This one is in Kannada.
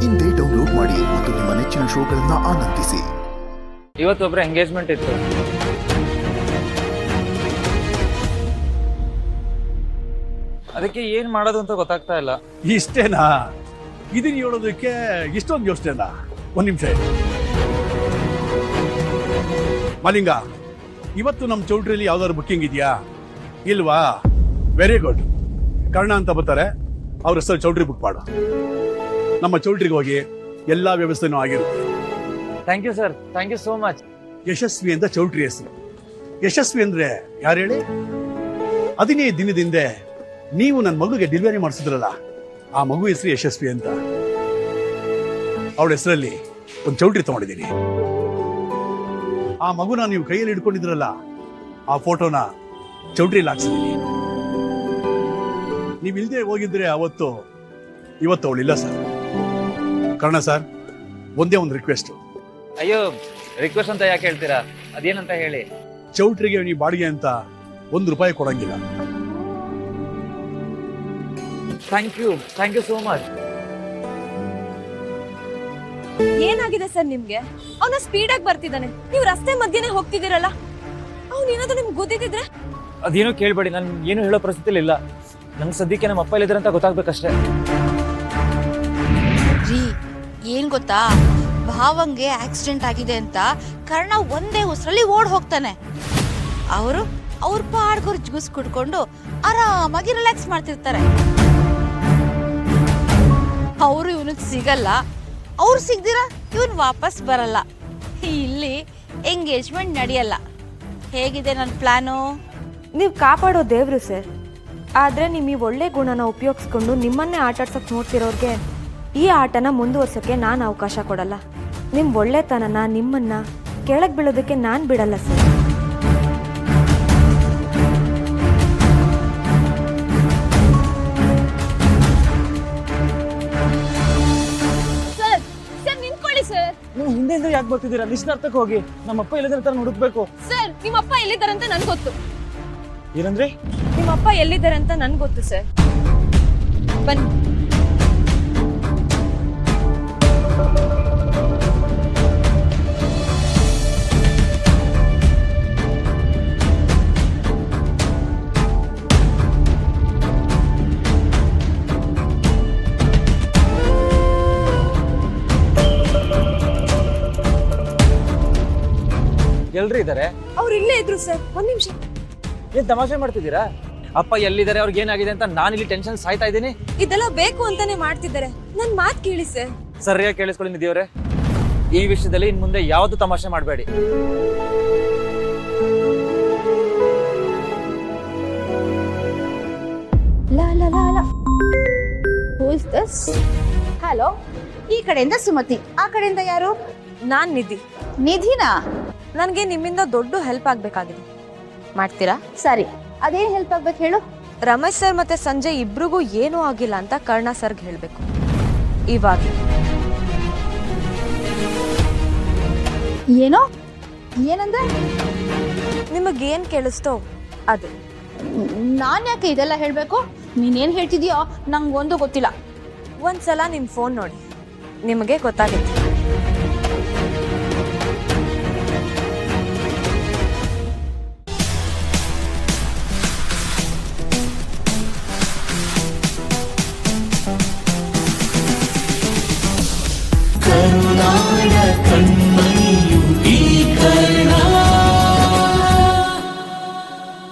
ಇಂದೇ ಡೌನ್ಲೋಡ್ ಮಾಡಿ ಮತ್ತು ನಿಮ್ಮ ನೆಚ್ಚಿನ ಶೋಗಳನ್ನ ಆನಂದಿಸಿ. ಇವತ್ತೊಬ್ಬರ ಎಂಗೇಜ್ಮೆಂಟ್ ಇತ್ತು. ಅದಕ್ಕೆ ಏನ್ ಮಾಡೋದು ಅಂತ ಗೊತ್ತಾಗ್ತಾ ಇಲ್ಲ. ಇಷ್ಟೇನಾ? ಇದನ್ನ ಹೇಳೋದಕ್ಕೆ ಇಷ್ಟೊಂದು ಯೋಚನೆನಾ? ಒಂದ್ ನಿಮಿಷ ಮಲಿಂಗ, ಇವತ್ತು ನಮ್ಮ ಚೌಟ್ರಿಯಲ್ಲಿ ಯಾವ್ದಾದ್ರು ಬುಕ್ಕಿಂಗ್ ಇದೆಯಾ? ಇಲ್ವಾ? Very good. ಕರ್ಣ ಅಂತ ಬರ್ತಾರೆ, ಅವ್ರ ಹೆಸರು ಚೌಟ್ರಿ ಬುಕ್ ಮಾಡು. ನಮ್ಮ ಚೌಟ್ರಿಗೆ ಹೋಗಿ ಎಲ್ಲಾ ವ್ಯವಸ್ಥೆನೂ ಆಗಿರುತ್ತೆ. Thank you sir, thank you so much. Yashasvi ಅಂತ ಚೌಟ್ರಿ ಹೆಸರು. ಯಶಸ್ವಿ ಅಂದ್ರೆ ಯಾರು ಹೇಳಿ? 15 ದಿನದಿಂದ ನೀವು ನನ್ನ ಮಗುಗೆ ಡೆಲಿವರಿ ಮಾಡಿಸಿದ್ರಲ್ಲ, ಆ ಮಗು ಹೆಸರು ಯಶಸ್ವಿ ಅಂತ. ಅವಳ ಹೆಸರಲ್ಲಿ ಒಂದು ಚೌಟ್ರಿ ತಗೊಂಡಿದ್ದೀನಿ. ಆ ಮಗುನ ನೀವು ಕೈಯಲ್ಲಿ ಹಿಡ್ಕೊಂಡಿದ್ರಲ್ಲ, ಆ ಫೋಟೋನ ಚೌಟ್ರಿಯಲ್ಲಿ ಹಾಕ್ಸಿದ್ದೀನಿ. ನೀವು ಇಲ್ದೇ ಹೋಗಿದ್ರೆ ಇವತ್ತು ಅವಳಿಲ್ಲ ಸರ್. ಕರ್ಣ ಸರ್, ಒಂದೇ ಒಂದು ರಿಕ್ವೆಸ್ಟ್. ಅಯ್ಯೋ, ರಿಕ್ವೆಸ್ಟ್ ಅಂತ ಯಾಕೆ ಹೇಳ್ತೀರಾ? ಅದೇನಂತ ಹೇಳಿ. ಚೌಟ್ರಿಗೆ ನೀವು ಬಾಡಿಗೆ ಅಂತ ₹1 ಕೊಡಂಗಿಲ್ಲ. Thank you so much. ಏನಾಗಿದೆ ಸರ್ ನಿಮ್ಗೆ? ಅವನ ಸ್ಪೀಡ್ ಆಗಿ ಬರ್ತಿದ್ದಾನೆ, ನೀವು ರಸ್ತೆ ಮಧ್ಯೆನೆ ಹೋಗ್ತಿದ್ದೀರಲ್ಲ. ಅವ್ನು ಏನಾದ್ರು ನಿಮ್ಗೆ ಗೊತ್ತಿದ್ರೆ? ಅದೇನೋ ಕೇಳ್ಬೇಡಿ, ನಾನು ಏನು ಹೇಳೋ ಪರಿಸ್ಥಿತಿಲಿ ಇಲ್ಲ. ನಂಗೆ ಸದ್ಯಕ್ಕೆ ನಮ್ಮ ಅಪ್ಪ ಇಲ್ಲಿದ್ದಾರೆ ಅಂತ ಗೊತ್ತಾಗ್ಬೇಕಷ್ಟೇ. ರೀ, ಏನ್ ಗೊತ್ತಾ, ಭಾವಂಗೆ ಆಕ್ಸಿಡೆಂಟ್ ಆಗಿದೆ ಅಂತ ಕರ್ಣ ಒಂದೇ ಉಸಿರಲ್ಲಿ ಓಡ್ ಹೋಗ್ತಾನೆ. ಅವ್ರ ಪಾಡ್ಗೋರ್ ಜ್ಯೂಸ್ ಕುಡ್ಕೊಂಡು ಆರಾಮಾಗಿ ರಿಲ್ಯಾಕ್ಸ್ ಮಾಡ್ತಿರ್ತಾರೆ. ಅವರು ಇವನಿಗೆ ಸಿಗಲ್ಲ, ಅವ್ರು ಸಿಗ್ದಿರ ಇವನ್ ವಾಪಸ್ ಬರಲ್ಲ. ಇಲ್ಲಿ ಎಂಗೇಜ್ಮೆಂಟ್ ನಡೆಯಲ್ಲ. ಹೇಗಿದೆ ನನ್ನ ಪ್ಲಾನು? ನೀವು ಕಾಪಾಡೋ ದೇವ್ರು ಸರ್. ಆದ್ರೆ ನಿಮ್ ಈ ಒಳ್ಳೆ ಗುಣನ ಉಪಯೋಗಿಸ್ಕೊಂಡು ನಿಮ್ಮನ್ನೇ ಆಟಾಡ್ಸಕ್ ನೋಡ್ತಿರೋರ್ಗೆ ಈ ಆಟನ ಮುಂದುವರ್ಸೋಕೆ ನಾನು ಅವಕಾಶ ಕೊಡಲ್ಲ. ನಿಮ್ ಒಳ್ಳೆತನನ, ನಿಮ್ಮನ್ನ ಕೆಳಗೆ ಬೀಳೋದಕ್ಕೆ ನಾನು ಬಿಡಲ್ಲ ಸರ್. ನೀವು ಹಿಂದೆಯಿಂದ ಯಾಕೆ ಬರ್ತಿದ್ದೀರಾ? ನಿಶ್ಚಿತಾರ್ಥಕ್ಕೆ ಹೋಗಿ. ನಮ್ಮಪ್ಪ ಎಲ್ಲಿದ್ದಾರೆ ಅಂತ ಹುಡುಕ್ಬೇಕು. ಸರ್, ನಿಮ್ಮಪ್ಪ ಎಲ್ಲಿದ್ದಾರೆ ಅಂತ ನನ್ಗೆ ಗೊತ್ತು. ಏನಂದ್ರೆ? ನಿಮ್ಮಪ್ಪ ಎಲ್ಲಿದ್ದಾರೆ ಅಂತ ನನ್ಗೆ ಗೊತ್ತು ಸರ್. ಬನ್ನಿ. ಎಲ್ರು ಇದ್ದಾರೆ? ಅವ್ರು ಇಲ್ಲೇ ಇದ್ರು ಸರ್. ಒಂದ್ ನಿಮಿಷ. ಏನ್ ತಮಾಷೆ ಮಾಡ್ತಿದ್ದೀರಾ? ಅಪ್ಪ ಎಲ್ಲಿದ್ದಾರೆ, ಅವ್ರಿಗೆ ಏನಾಗಿದೆ ಅಂತ ನಾನು ಇಲ್ಲಿ ಟೆನ್ಷನ್ ಸಾಯ್ತಾ ಇದ್ದೀನಿ. ಇದೆಲ್ಲ ಬೇಕು ಅಂತಾನೆ ಮಾಡ್ತಿದ್ದಾರೆ. ನನ್ ಮಾತ್ ಕೇಳಿ ಸರ್. ಸರಿಯಾಗಿ ಕೇಳಿಸ್ಕೊಳ್ಳಿ ನಿಧಿಯವರೇ, ಈ ವಿಷಯದಲ್ಲಿ ಇನ್ ಮುಂದೆ ಯಾವ್ದು ತಮಾಷೆ ಮಾಡಬೇಡಿ. ಹಲೋ, ಈ ಕಡೆಯಿಂದ ಸುಮತಿ, ಆ ಕಡೆಯಿಂದ ಯಾರು? ನಾನ್ ನಿಧಿ. ನಿಧಿನಾ? ನನ್ಗೆ ನಿಮ್ಮಿಂದ ದೊಡ್ಡ ಹೆಲ್ಪ್ ಆಗ್ಬೇಕಾಗಿದೆ. ಮಾಡ್ತೀರಾ? ಸರಿ, ಅದೇನ್ ಹೆಲ್ಪ್ ಆಗ್ಬೇಕು ಹೇಳು. ರಮೇಶ್ ಸರ್ ಮತ್ತೆ ಸಂಜಯ್ ಇಬ್ರಿಗೂ ಏನೂ ಆಗಿಲ್ಲ ಅಂತ ಕರ್ಣ ಸರ್ಗೆ ಹೇಳ್ಬೇಕು ಇವಾಗ. ಏನೋ? ಏನಂದ್ರೆ? ನಿಮಗೇನ್ ಕೇಳಿಸ್ತೋ ಅದು. ನಾನ್ ಯಾಕೆ ಇದೆಲ್ಲ ಹೇಳ್ಬೇಕು? ನೀನೇನ್ ಹೇಳ್ತಿದ್ಯೋ ನಂಗೊಂದು ಗೊತ್ತಿಲ್ಲ. ಒಂದ್ಸಲ ನಿಮ್ ಫೋನ್ ನೋಡಿ, ನಿಮಗೆ ಗೊತ್ತಾಗುತ್ತೆ. ಕರುನಾಡ ಕಣ್ಣ